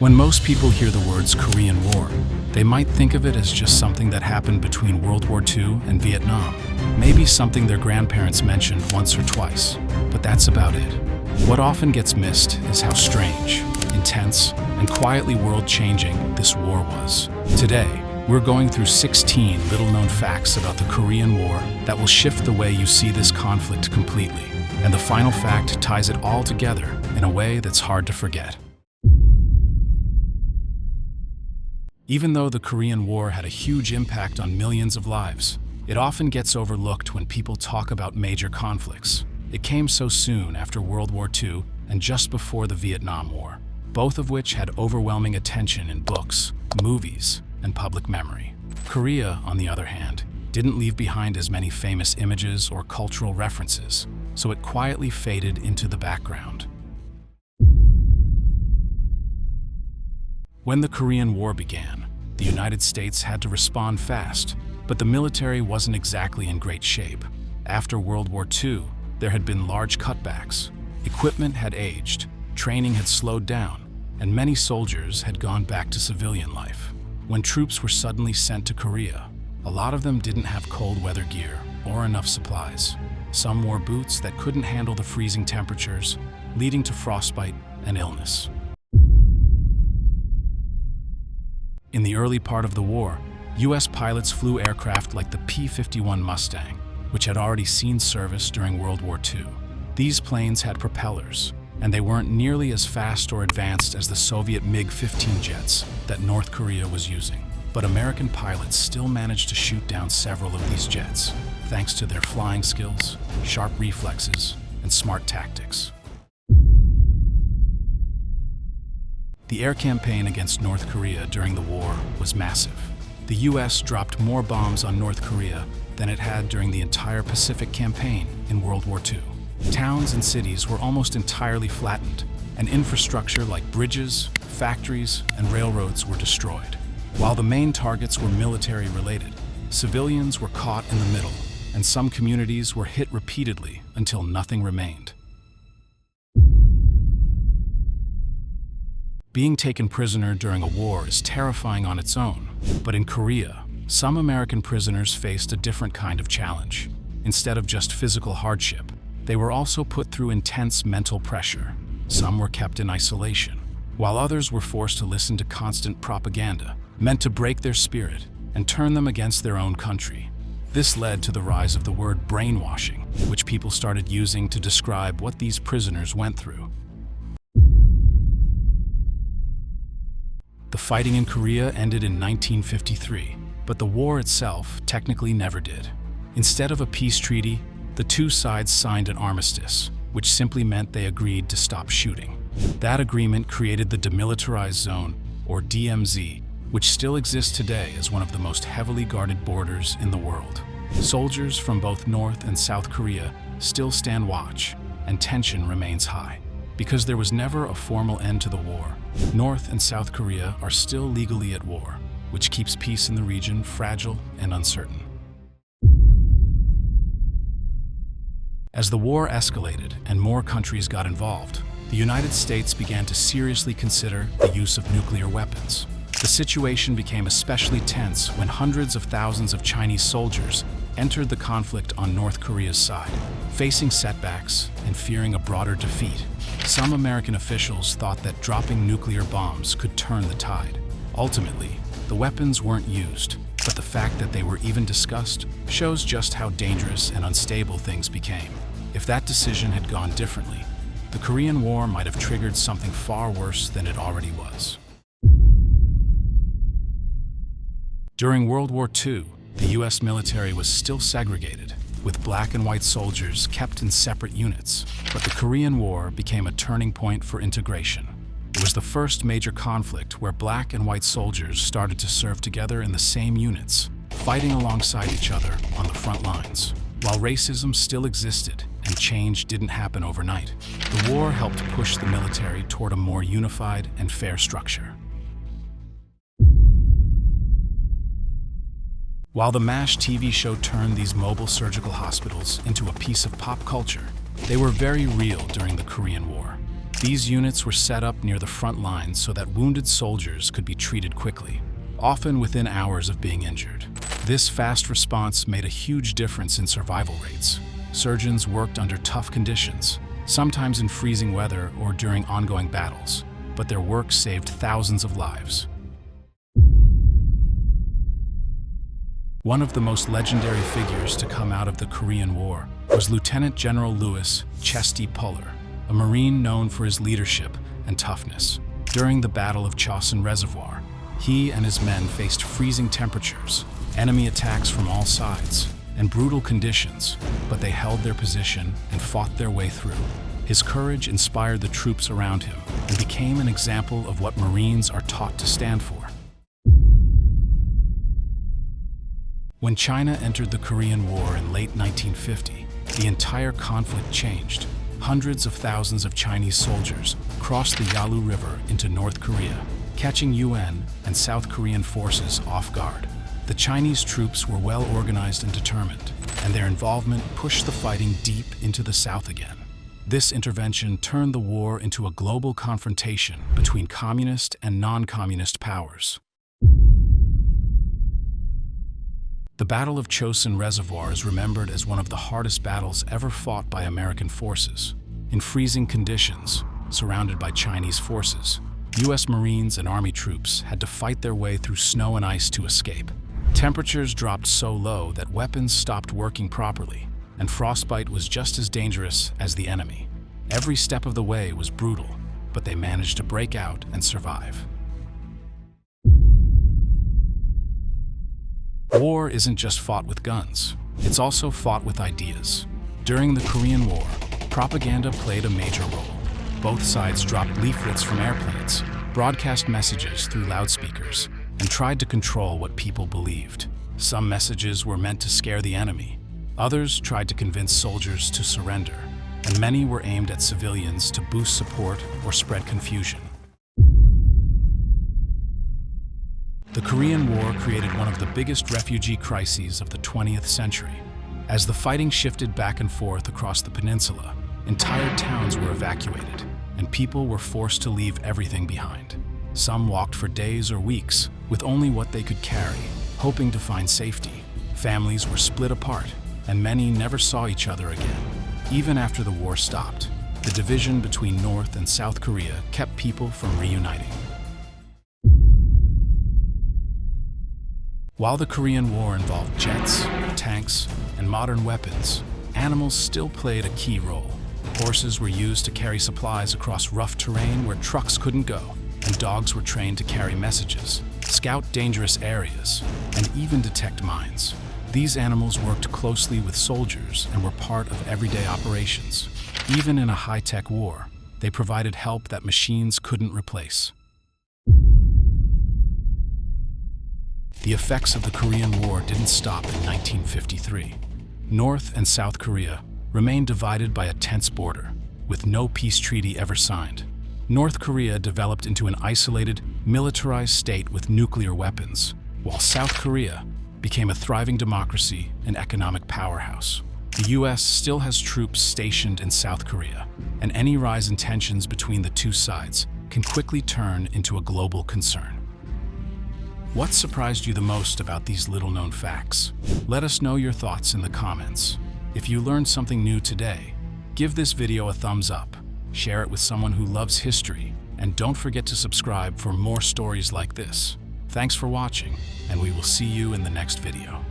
When most people hear the words Korean War, they might think of it as just something that happened between World War II and Vietnam. Maybe something their grandparents mentioned once or twice, but that's about it. What often gets missed is how strange, intense, and quietly world-changing this war was. Today, we're going through 16 little-known facts about the Korean War that will shift the way you see this conflict completely. And the final fact ties it all together in a way that's hard to forget. Even though the Korean War had a huge impact on millions of lives, it often gets overlooked when people talk about major conflicts. It came so soon after World War II and just before the Vietnam War, both of which had overwhelming attention in books, movies, and public memory. Korea, on the other hand, didn't leave behind as many famous images or cultural references, so it quietly faded into the background. When the Korean War began, the United States had to respond fast, but the military wasn't exactly in great shape. After World War II, there had been large cutbacks. Equipment had aged, training had slowed down, and many soldiers had gone back to civilian life. When troops were suddenly sent to Korea, a lot of them didn't have cold weather gear or enough supplies. Some wore boots that couldn't handle the freezing temperatures, leading to frostbite and illness. In the early part of the war, U.S. pilots flew aircraft like the P-51 Mustang, which had already seen service during World War II. These planes had propellers, and they weren't nearly as fast or advanced as the Soviet MiG-15 jets that North Korea was using. But American pilots still managed to shoot down several of these jets, thanks to their flying skills, sharp reflexes, and smart tactics. The air campaign against North Korea during the war was massive. The U.S. dropped more bombs on North Korea than it had during the entire Pacific campaign in World War II. Towns and cities were almost entirely flattened, and infrastructure like bridges, factories, and railroads were destroyed. While the main targets were military-related, civilians were caught in the middle, and some communities were hit repeatedly until nothing remained. Being taken prisoner during a war is terrifying on its own, but in Korea, some American prisoners faced a different kind of challenge. Instead of just physical hardship, they were also put through intense mental pressure. Some were kept in isolation, while others were forced to listen to constant propaganda, meant to break their spirit and turn them against their own country. This led to the rise of the word brainwashing, which people started using to describe what these prisoners went through. The fighting in Korea ended in 1953, but the war itself technically never did. Instead of a peace treaty, the two sides signed an armistice, which simply meant they agreed to stop shooting. That agreement created the Demilitarized Zone, or DMZ, which still exists today as one of the most heavily guarded borders in the world. Soldiers from both North and South Korea still stand watch, and tension remains high. Because there was never a formal end to the war, North and South Korea are still legally at war, which keeps peace in the region fragile and uncertain. As the war escalated and more countries got involved, the United States began to seriously consider the use of nuclear weapons. The situation became especially tense when hundreds of thousands of Chinese soldiers entered the conflict on North Korea's side. Facing setbacks and fearing a broader defeat, some American officials thought that dropping nuclear bombs could turn the tide. Ultimately, the weapons weren't used, but the fact that they were even discussed shows just how dangerous and unstable things became. If that decision had gone differently, the Korean War might have triggered something far worse than it already was. During World War II, the U.S. military was still segregated, with black and white soldiers kept in separate units. But the Korean War became a turning point for integration. It was the first major conflict where black and white soldiers started to serve together in the same units, fighting alongside each other on the front lines. While racism still existed and change didn't happen overnight, the war helped push the military toward a more unified and fair structure. While the MASH TV show turned these mobile surgical hospitals into a piece of pop culture, they were very real during the Korean War. These units were set up near the front lines so that wounded soldiers could be treated quickly, often within hours of being injured. This fast response made a huge difference in survival rates. Surgeons worked under tough conditions, sometimes in freezing weather or during ongoing battles, but their work saved thousands of lives. One of the most legendary figures to come out of the Korean War was Lieutenant General Louis Chesty Puller, a Marine known for his leadership and toughness. During the Battle of Chosin Reservoir, he and his men faced freezing temperatures, enemy attacks from all sides, and brutal conditions, but they held their position and fought their way through. His courage inspired the troops around him and became an example of what Marines are taught to stand for. When China entered the Korean War in late 1950, the entire conflict changed. Hundreds of thousands of Chinese soldiers crossed the Yalu River into North Korea, catching UN and South Korean forces off guard. The Chinese troops were well organized and determined, and their involvement pushed the fighting deep into the south again. This intervention turned the war into a global confrontation between communist and non-communist powers. The Battle of Chosin Reservoir is remembered as one of the hardest battles ever fought by American forces. In freezing conditions, surrounded by Chinese forces, U.S. Marines and Army troops had to fight their way through snow and ice to escape. Temperatures dropped so low that weapons stopped working properly, and frostbite was just as dangerous as the enemy. Every step of the way was brutal, but they managed to break out and survive. War isn't just fought with guns, it's also fought with ideas. During the Korean War, propaganda played a major role. Both sides dropped leaflets from airplanes, broadcast messages through loudspeakers, and tried to control what people believed. Some messages were meant to scare the enemy. Others tried to convince soldiers to surrender, and many were aimed at civilians to boost support or spread confusion. The Korean War created one of the biggest refugee crises of the 20th century. As the fighting shifted back and forth across the peninsula, entire towns were evacuated, and people were forced to leave everything behind. Some walked for days or weeks with only what they could carry, hoping to find safety. Families were split apart, and many never saw each other again. Even after the war stopped, the division between North and South Korea kept people from reuniting. While the Korean War involved jets, tanks, and modern weapons, animals still played a key role. Horses were used to carry supplies across rough terrain where trucks couldn't go, and dogs were trained to carry messages, scout dangerous areas, and even detect mines. These animals worked closely with soldiers and were part of everyday operations. Even in a high-tech war, they provided help that machines couldn't replace. The effects of the Korean War didn't stop in 1953. North and South Korea remained divided by a tense border, with no peace treaty ever signed. North Korea developed into an isolated, militarized state with nuclear weapons, while South Korea became a thriving democracy and economic powerhouse. The U.S. still has troops stationed in South Korea, and any rise in tensions between the two sides can quickly turn into a global concern. What surprised you the most about these little-known facts? Let us know your thoughts in the comments. If you learned something new today, give this video a thumbs up, share it with someone who loves history, and don't forget to subscribe for more stories like this. Thanks for watching, and we will see you in the next video.